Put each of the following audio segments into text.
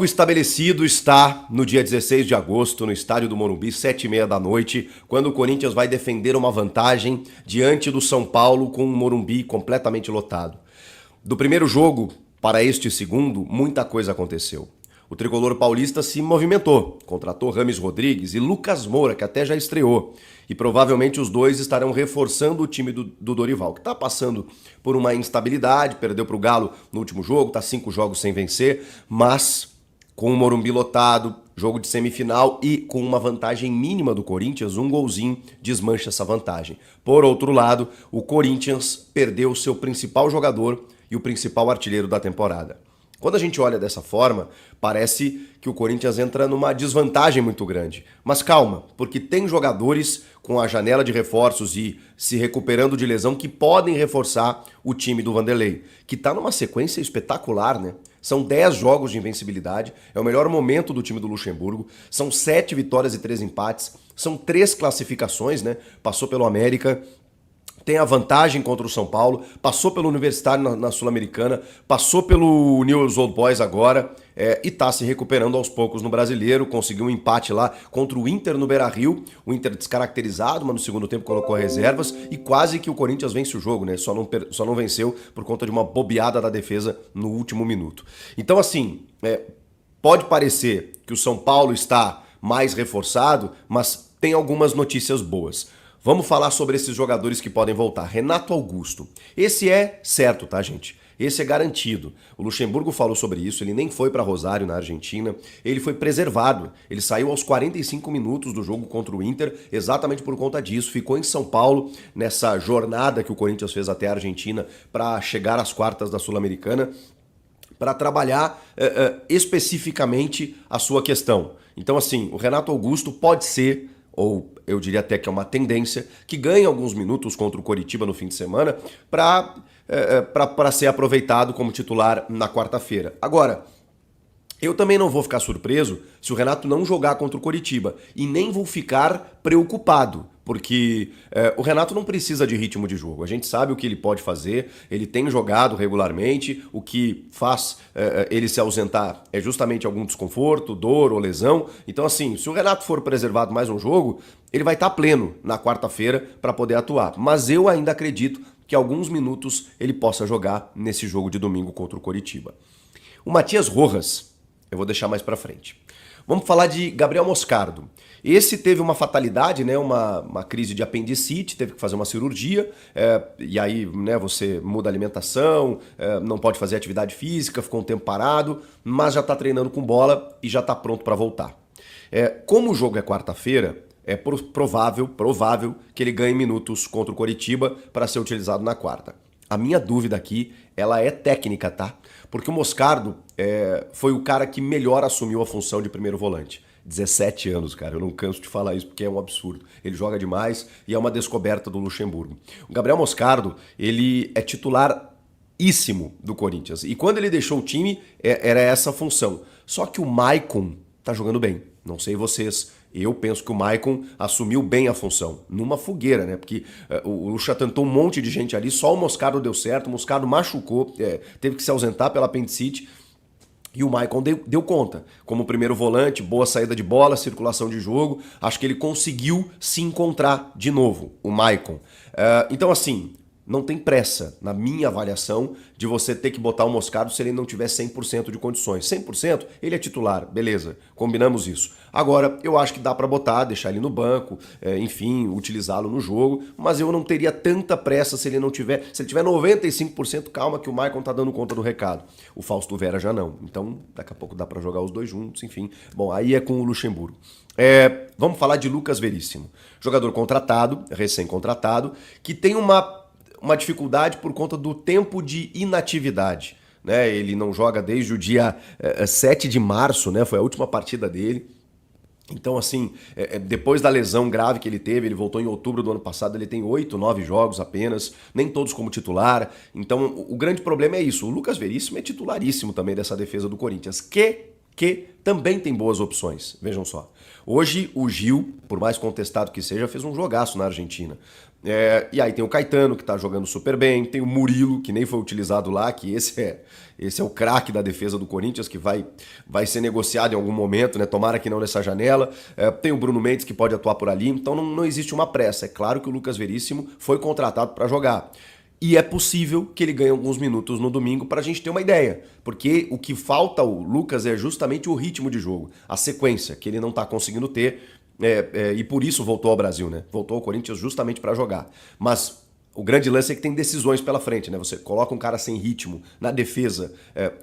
bloco estabelecido está no dia 16 de agosto, no estádio do Morumbi, 7h30 da noite, quando o Corinthians vai defender uma vantagem diante do São Paulo com o Morumbi completamente lotado. Do primeiro jogo para este segundo, muita coisa aconteceu. O tricolor paulista se movimentou, contratou Rames Rodrigues e Lucas Moura, que até já estreou. E provavelmente os dois estarão reforçando o time do Dorival, que está passando por uma instabilidade, perdeu para o Galo no último jogo, está 5 jogos sem vencer, mas com o Morumbi lotado, jogo de semifinal e com uma vantagem mínima do Corinthians, um golzinho desmancha essa vantagem. Por outro lado, o Corinthians perdeu o seu principal jogador e o principal artilheiro da temporada. Quando a gente olha dessa forma, parece que o Corinthians entra numa desvantagem muito grande. Mas calma, porque tem jogadores com a janela de reforços e se recuperando de lesão que podem reforçar o time do Vanderlei, que está numa sequência espetacular, né? São 10 jogos de invencibilidade, é o melhor momento do time do Luxemburgo, são 7 vitórias e 3 empates, são 3 classificações, né? Passou pelo América, tem a vantagem contra o São Paulo, passou pelo Universitário na Sul-Americana, passou pelo Newell's Old Boys agora e está se recuperando aos poucos no Brasileiro, conseguiu um empate lá contra o Inter no Beira-Rio, o Inter descaracterizado, mas no segundo tempo colocou reservas e quase que o Corinthians vence o jogo, né? Só não venceu por conta de uma bobeada da defesa no último minuto. Então assim, pode parecer que o São Paulo está mais reforçado, mas tem algumas notícias boas. Vamos falar sobre esses jogadores que podem voltar. Renato Augusto. Esse é certo, tá, gente? Esse é garantido. O Luxemburgo falou sobre isso, ele nem foi para Rosário, na Argentina. Ele foi preservado. Ele saiu aos 45 minutos do jogo contra o Inter, exatamente por conta disso. Ficou em São Paulo, nessa jornada que o Corinthians fez até a Argentina para chegar às quartas da Sul-Americana, para trabalhar especificamente a sua questão. Então, assim, o Renato Augusto pode ser, ou eu diria até que é uma tendência, que ganhe alguns minutos contra o Coritiba no fim de semana para ser aproveitado como titular na quarta-feira. Agora, eu também não vou ficar surpreso se o Renato não jogar contra o Coritiba e nem vou ficar preocupado, porque o Renato não precisa de ritmo de jogo. A gente sabe o que ele pode fazer, ele tem jogado regularmente, o que faz ele se ausentar é justamente algum desconforto, dor ou lesão. Então assim, se o Renato for preservado mais um jogo, ele vai estar pleno na quarta-feira para poder atuar. Mas eu ainda acredito que alguns minutos ele possa jogar nesse jogo de domingo contra o Coritiba. O Matias Rojas, eu vou deixar mais pra frente. Vamos falar de Gabriel Moscardo. Esse teve uma fatalidade, né, uma crise de apendicite, teve que fazer uma cirurgia, e aí, né, você muda a alimentação, não pode fazer atividade física, ficou um tempo parado, mas já está treinando com bola e já está pronto para voltar. Como o jogo é quarta-feira, é provável que ele ganhe minutos contra o Coritiba para ser utilizado na quarta. A minha dúvida aqui, ela é técnica, tá? Porque o Moscardo foi o cara que melhor assumiu a função de primeiro volante. 17 anos, cara, eu não canso de falar isso porque é um absurdo. Ele joga demais e é uma descoberta do Luxemburgo. O Gabriel Moscardo, ele é titularíssimo do Corinthians. E quando ele deixou o time, era essa a função. Só que o Maicon tá jogando bem. Não sei vocês. Eu penso que o Maicon assumiu bem a função, numa fogueira, né? Porque o Lucha tentou um monte de gente ali, só o Moscardo deu certo, o Moscardo machucou, teve que se ausentar pela apendicite, e o Maicon deu conta. Como primeiro volante, boa saída de bola, circulação de jogo, acho que ele conseguiu se encontrar de novo, o Maicon. Então assim, não tem pressa, na minha avaliação, de você ter que botar o Moscardo se ele não tiver 100% de condições. 100%, ele é titular, beleza, combinamos isso. Agora, eu acho que dá pra botar, deixar ele no banco, enfim, utilizá-lo no jogo, mas eu não teria tanta pressa se ele não tiver... Se ele tiver 95%, calma que o Maicon tá dando conta do recado. O Fausto Vera já não. Então, daqui a pouco dá pra jogar os dois juntos, enfim. Bom, aí é com o Luxemburgo. Vamos falar de Lucas Veríssimo. Jogador contratado, recém-contratado, que tem uma dificuldade por conta do tempo de inatividade, né? Ele não joga desde o dia 7 de março, né? Foi a última partida dele. Então, assim, depois da lesão grave que ele teve, ele voltou em outubro do ano passado, ele tem 8, 9 jogos apenas, nem todos como titular. Então, o grande problema é isso. O Lucas Veríssimo é titularíssimo também dessa defesa do Corinthians, que também tem boas opções, vejam só. Hoje o Gil, por mais contestado que seja, fez um jogaço na Argentina. E aí tem o Caetano, que tá jogando super bem, tem o Murilo, que nem foi utilizado lá, que esse é o craque da defesa do Corinthians, que vai ser negociado em algum momento, né? Tomara que não nessa janela. Tem o Bruno Mendes, que pode atuar por ali, então não existe uma pressa. É claro que o Lucas Veríssimo foi contratado para jogar. E é possível que ele ganhe alguns minutos no domingo para a gente ter uma ideia. Porque o que falta ao Lucas é justamente o ritmo de jogo, a sequência, que ele não está conseguindo ter. E por isso voltou ao Brasil, né? Voltou ao Corinthians justamente para jogar. Mas o grande lance é que tem decisões pela frente, né? Você coloca um cara sem ritmo na defesa,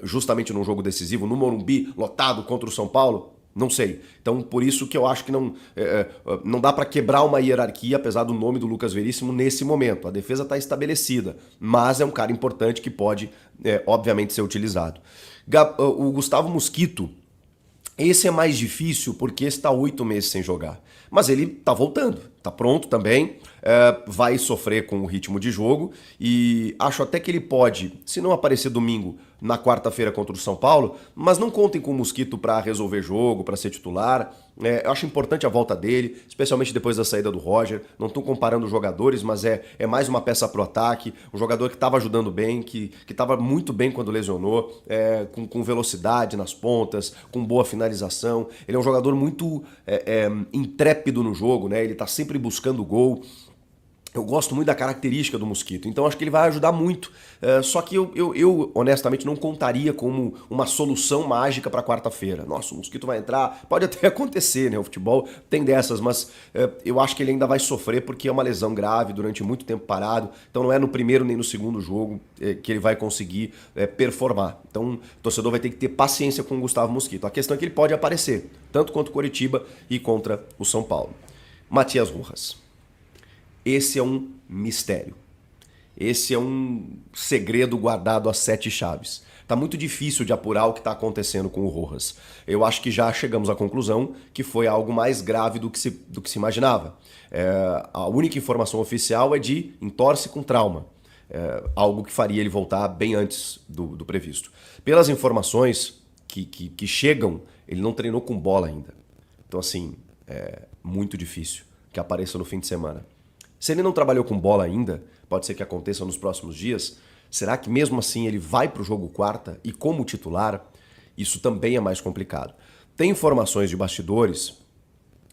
justamente num jogo decisivo, no Morumbi, lotado contra o São Paulo. Não sei. Então, por isso que eu acho que não dá para quebrar uma hierarquia, apesar do nome do Lucas Veríssimo, nesse momento. A defesa está estabelecida, mas é um cara importante que pode, obviamente, ser utilizado. O Gustavo Mosquito, esse é mais difícil porque está 8 meses sem jogar. Mas ele está voltando, está pronto também, vai sofrer com o ritmo de jogo e acho até que ele pode, se não aparecer domingo, na quarta-feira contra o São Paulo, mas não contem com o Mosquito para resolver jogo, para ser titular. Eu acho importante a volta dele, especialmente depois da saída do Roger. Não estou comparando os jogadores, mas é mais uma peça pro ataque. Um jogador que estava ajudando bem, que estava muito bem quando lesionou, com velocidade nas pontas, com boa finalização. Ele é um jogador muito intrépido no jogo, né? Ele está sempre buscando gol. Eu gosto muito da característica do Mosquito, então acho que ele vai ajudar muito. Só que eu, honestamente, não contaria como uma solução mágica para quarta-feira. Nossa, o Mosquito vai entrar, pode até acontecer, né? O futebol tem dessas, mas eu acho que ele ainda vai sofrer porque é uma lesão grave durante muito tempo parado. Então não é no primeiro nem no segundo jogo que ele vai conseguir performar. Então o torcedor vai ter que ter paciência com o Gustavo Mosquito. A questão é que ele pode aparecer, tanto contra o Coritiba e contra o São Paulo. Matias Rojas. Esse é um mistério. Esse é um segredo guardado a 7 chaves. Tá muito difícil de apurar o que está acontecendo com o Rojas. Eu acho que já chegamos à conclusão que foi algo mais grave do que se imaginava. A única informação oficial é de entorse com trauma. Algo que faria ele voltar bem antes do previsto. Pelas informações que chegam, ele não treinou com bola ainda. Então, assim, é muito difícil que apareça no fim de semana. Se ele não trabalhou com bola ainda, pode ser que aconteça nos próximos dias, será que mesmo assim ele vai para o jogo quarta e como titular? Isso também é mais complicado. Tem informações de bastidores,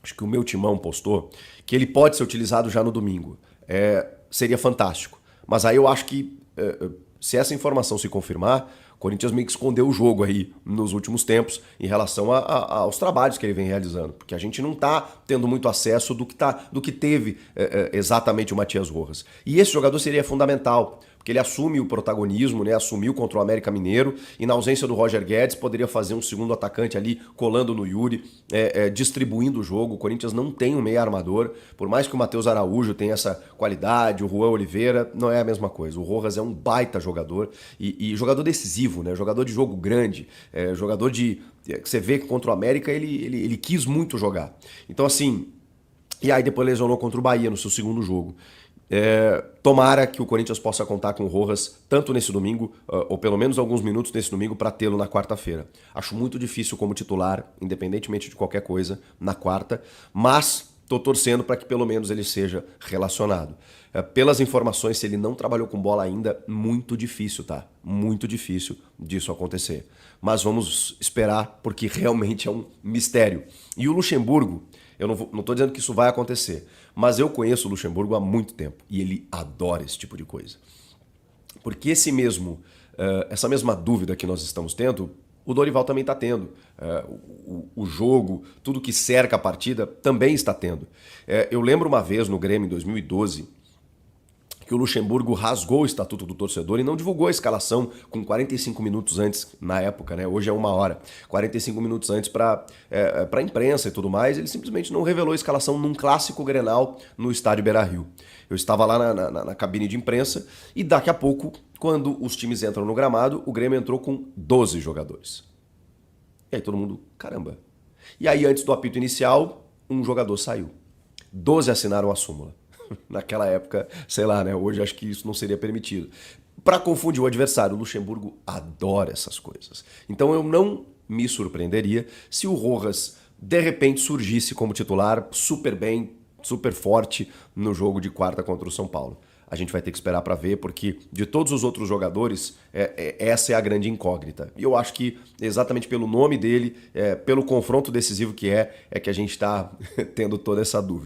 acho que o meu timão postou, que ele pode ser utilizado já no domingo. Seria fantástico. Mas aí eu acho que se essa informação se confirmar, o Corinthians meio que escondeu o jogo aí nos últimos tempos em relação aos trabalhos que ele vem realizando, porque a gente não está tendo muito acesso do que teve exatamente o Matias Rojas. E esse jogador seria fundamental, porque ele assume o protagonismo, né? Assumiu contra o América Mineiro e na ausência do Roger Guedes poderia fazer um segundo atacante ali colando no Yuri, distribuindo o jogo. O Corinthians não tem um meio armador, por mais que o Matheus Araújo tenha essa qualidade, o Juan Oliveira, não é a mesma coisa. O Rojas é um baita jogador e jogador decisivo, né? Jogador de jogo grande, jogador que você vê que contra o América ele quis muito jogar. Então assim, e aí depois lesionou contra o Bahia no seu segundo jogo. Tomara que o Corinthians possa contar com o Rojas tanto nesse domingo, ou pelo menos alguns minutos nesse domingo, para tê-lo na quarta-feira. Acho muito difícil como titular, independentemente de qualquer coisa, na quarta, mas estou torcendo para que pelo menos ele seja relacionado. Pelas informações, se ele não trabalhou com bola ainda, muito difícil, tá? Muito difícil disso acontecer. Mas vamos esperar, porque realmente é um mistério. E o Luxemburgo, eu não estou dizendo que isso vai acontecer, mas eu conheço o Luxemburgo há muito tempo e ele adora esse tipo de coisa. Porque essa mesma dúvida que nós estamos tendo, o Dorival também está tendo. O jogo, tudo que cerca a partida, também está tendo. Eu lembro uma vez no Grêmio, em 2012, que o Luxemburgo rasgou o estatuto do torcedor e não divulgou a escalação com 45 minutos antes, na época, né? Hoje é 1 hora, 45 minutos antes para a imprensa e tudo mais. Ele simplesmente não revelou a escalação num clássico Grenal no estádio Beira-Rio. Eu estava lá na cabine de imprensa e daqui a pouco, quando os times entram no gramado, o Grêmio entrou com 12 jogadores. E aí todo mundo, caramba. E aí antes do apito inicial, um jogador saiu. 12 assinaram a súmula. Naquela época, sei lá, né? Hoje acho que isso não seria permitido. Para confundir o adversário, o Luxemburgo adora essas coisas. Então eu não me surpreenderia se o Rojas de repente surgisse como titular super bem, super forte no jogo de quarta contra o São Paulo. A gente vai ter que esperar para ver, porque de todos os outros jogadores, essa é a grande incógnita. E eu acho que exatamente pelo nome dele, pelo confronto decisivo que é que a gente está tendo toda essa dúvida.